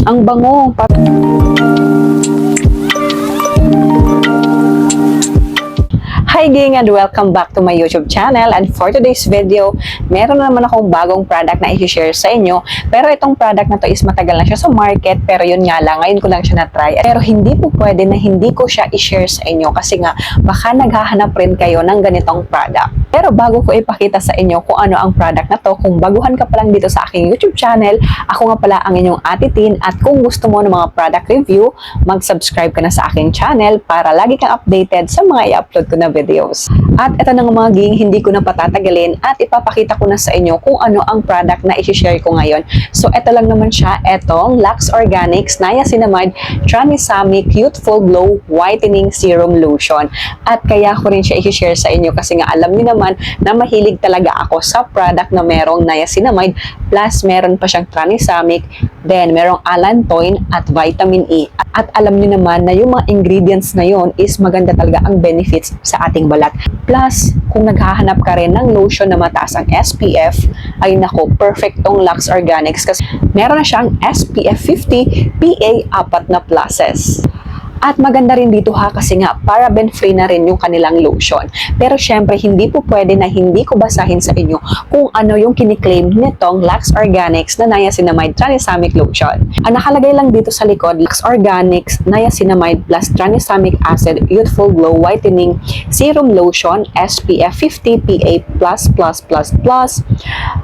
Ang bango. Hi gang, and welcome back to my YouTube channel. And for today's video, meron naman akong bagong product na i-share sa inyo. Pero itong product na to is matagal na siya sa market, pero yun nga lang, ngayon ko lang siya na-try. Pero hindi po pwede na hindi ko siya i-share sa inyo kasi nga baka naghahanap rin kayo ng ganitong product. Pero bago ko ipakita sa inyo kung ano ang product na to, kung baguhan ka pa lang dito sa aking YouTube channel, ako nga pala ang inyong Ate Tin, at kung gusto mo ng mga product review, mag-subscribe ka na sa aking channel para lagi kang updated sa mga i-upload ko na videos. At ito na nga mga ging, hindi ko na patatagalin at ipapakita ko na sa inyo kung ano ang product na i-share ko ngayon. So ito lang naman siya, etong Lux Organics Niacinamide Tranexamic Youthful Glow Whitening Serum Lotion. At kaya ko rin siya i-share sa inyo kasi nga alam niyo naman na mahilig talaga ako sa product na merong niacinamide plus meron pa siyang tranexamic, then merong allantoin at vitamin E. At alam niyo naman na yung mga ingredients na yon is maganda talaga ang benefits sa ating balat. Plus, kung naghahanap ka rin ng lotion na mataas ang SPF, ay nako, perfect tong Lux Organics kasi meron na siyang SPF 50 PA 4 na pluses. At maganda rin dito ha kasi nga paraben-free na rin yung kanilang lotion. Pero syempre hindi po pwede na hindi ko basahin sa inyo kung ano yung kiniklaim nitong Lux Organics na Niacinamide Tranexamic Lotion. Ang nakalagay lang dito sa likod, Lux Organics Niacinamide plus Tranexamic Acid Youthful Glow Whitening Serum Lotion SPF 50 PA++++,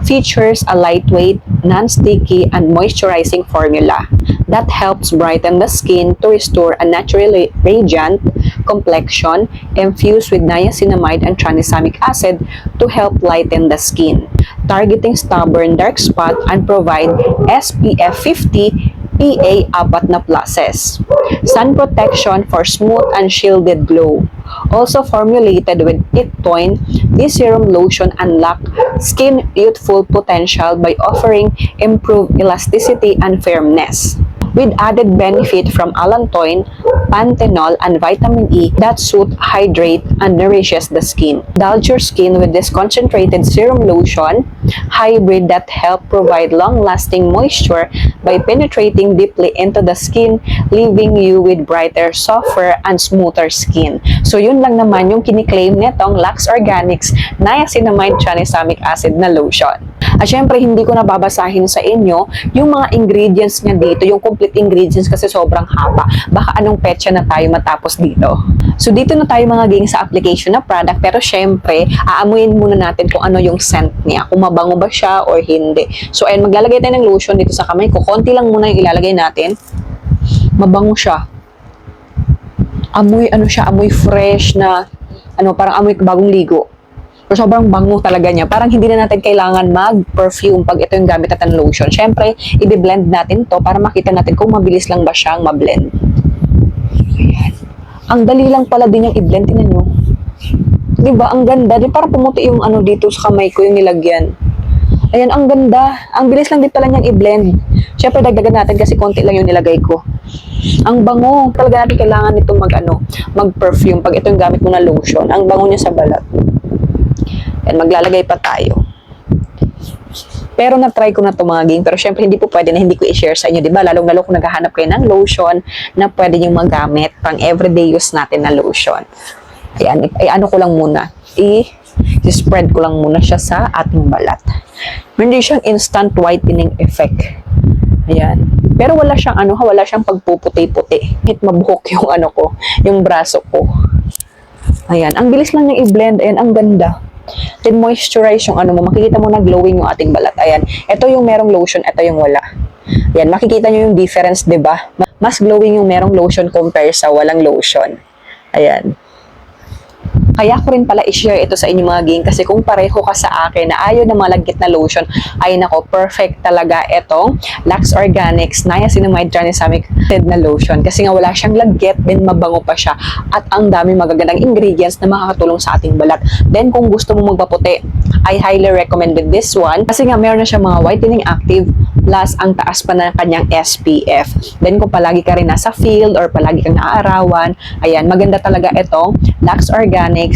features a lightweight, non-sticky, and moisturizing formula that helps brighten the skin to restore a naturally radiant complexion infused with niacinamide and tranexamic acid to help lighten the skin, targeting stubborn dark spot and provide SPF 50 PA 4 na pluses. Sun protection for smooth and shielded glow. Also formulated with Ictoin, this serum lotion unlocks skin youthful potential by offering improved elasticity and firmness, with added benefit from allantoin, panthenol, and vitamin E that soothe, hydrate, and nourishes the skin. Indulge your skin with this concentrated serum lotion hybrid that help provide long-lasting moisture by penetrating deeply into the skin, leaving you with brighter, softer, and smoother skin. So yun lang naman yung kiniklaim nitong Lux Organics Niacinamide Tranexamic Acid na lotion. At syempre, hindi ko nababasahin sa inyo yung mga ingredients niya dito, yung complete ingredients kasi sobrang haba. Baka anong petsa na tayo matapos dito. So dito na tayo mga ging sa application na product, pero syempre, aamuin muna natin kung ano yung scent niya, kung mabango ba siya or hindi. So ayun, maglalagay tayo ng lotion dito sa kamay ko. Konti lang muna yung ilalagay natin. Mabango siya. Amoy, ano siya, amoy fresh na, parang amoy bagong ligo. Pero sobrang bango talaga niya. Parang hindi na natin kailangan mag-perfume pag ito yung gamit natin lotion. Siyempre, i-blend natin to para makita natin kung mabilis lang ba siyang ma-blend. Ayan. Ang dali lang pala din yung i-blend. Tingnan nyo. Diba? Ang ganda. Di parang pumuti yung ano dito sa kamay ko yung nilagyan. Ayan, ang ganda. Ang bilis lang din pala niyang i-blend. Siyempre, dagdagan natin kasi konti lang yung nilagay ko. Ang bango. Talaga natin kailangan nito mag-perfume pag ito yung gamit mo na lotion. Ang bango niya sa balat. Yan, maglalagay pa tayo. Pero na-try ko na ito mga ging. Pero syempre hindi po pwede na hindi ko i-share sa inyo. Diba? Lalong-lalo kung naghahanap kayo ng lotion na pwede nyo magamit pang everyday use natin na lotion. Ayan, ano ko lang muna. I-spread ko lang muna siya sa ating balat. Hindi siyang instant whitening effect. Ayan. Pero wala siyang wala siyang pagpuputi-puti. Hit mabuhok yung yung braso ko. Ayan, ang bilis lang niyang i-blend. Ayan, ang ganda. Then moisturize yung makikita mo na glowing yung ating balat. Ayan, ito yung merong lotion, ito yung wala. Ayan, makikita nyo yung difference, diba? Mas glowing yung merong lotion compare sa walang lotion. Ayan. Kaya ko rin pala i-share ito sa inyo mga ging kasi kung pareho ka sa akin na ayaw na malagkit na lotion, ay nako, perfect talaga itong Lux Organics Niacinamide Tranexamic na lotion kasi nga wala siyang lagkit, then mabango pa siya at ang daming magagandang ingredients na makakatulong sa ating balat. Then kung gusto mo magpaputi, I highly recommended this one kasi nga meron na siyang mga whitening active plus ang taas pa na kanyang SPF. Then kung palagi ka rin nasa field or palagi kang naaarawan, ayan, maganda talaga itong Lux Organics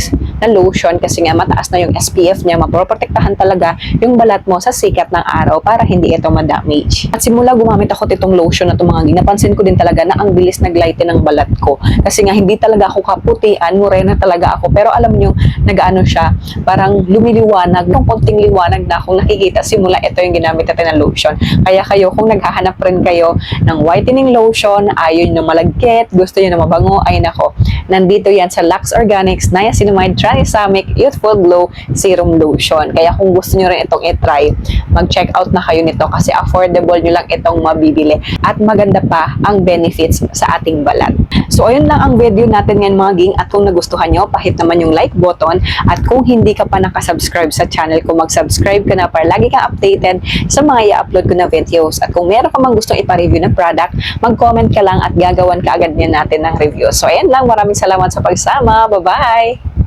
na lotion kasi nga mataas na yung SPF niya, maproprotektahan talaga yung balat mo sa sikat ng araw para hindi ito ma-damage. At simula gumamit ako itong lotion na itong mga napansin ko din talaga na ang bilis nag-lighten ng balat ko. Kasi nga hindi talaga ako kaputian, morena talaga ako. Pero alam niyo, nag-ano siya, parang lumiliwanag, yung konting liwanag na akong nakikita simula ito yung ginamit natin na lotion. Kaya kayo, kung naghahanap rin kayo ng whitening lotion, ayaw nyo malagkit, gusto nyo na mabango, ay nako, nandito yan sa Lux Organics Niacinamide Tranexamic Youthful Glow Serum Lotion. Kaya kung gusto nyo rin itong i-try, mag-check out na kayo nito kasi affordable nyo lang itong mabibili at maganda pa ang benefits sa ating balat. So ayun lang ang video natin ngayon mga ging, at kung nagustuhan nyo, pahit naman yung like button, at kung hindi ka pa nakasubscribe sa channel ko, mag-subscribe ka na para lagi kang updated sa mga i-upload ko na videos. At kung meron ka mang gustong ipa-review na product, mag-comment ka lang at gagawan ka agad niya natin ng review. So ayan lang, maraming salamat sa pagsama. Bye-bye!